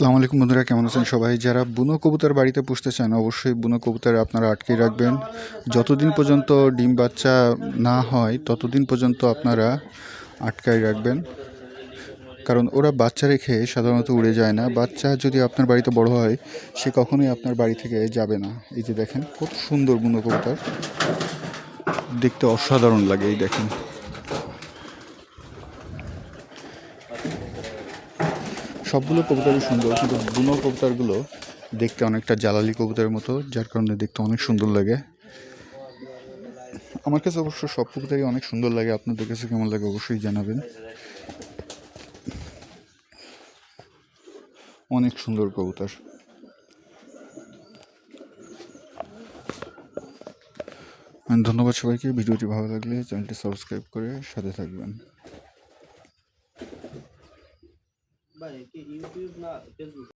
আসসালামু আলাইকুম বন্ধুরা, কেমন আছেন সবাই? যারা বুনো কবুতর বাড়িতে পুষতে চান অবশ্যই বুনো কবুতর আপনারা আটকে রাখবেন। যতদিন পর্যন্ত ডিম বাচ্চা না হয় ততদিন পর্যন্ত আপনারা আটকায় রাখবেন, কারণ ওরা বাচ্চা রেখে সাধারণত উড়ে যায় না। বাচ্চা যদি আপনার বাড়িতে বড় হয় সে কখনোই আপনার বাড়ি থেকে যাবে না। এই যে দেখেন কত সুন্দর বুনো কবুতর, দেখতে অসাধারণ লাগে। এই দেখেন সবগুলো কবুতরই সুন্দর, কিন্তু বুনো কবুতরগুলো দেখতে অনেকটা জ্বালালি কবুতরের মতো, যার কারণে দেখতে অনেক সুন্দর লাগে। আমার কাছে অবশ্য সব কবুতরই অনেক সুন্দর লাগে। আপনাদের কাছে কেমন লাগে অবশ্যই জানাবেন। অনেক সুন্দর কবুতর। ধন্যবাদ সবাইকে। ভিডিওটি ভালো লাগলে চ্যানেলটি সাবস্ক্রাইব করে সাথে থাকবেন।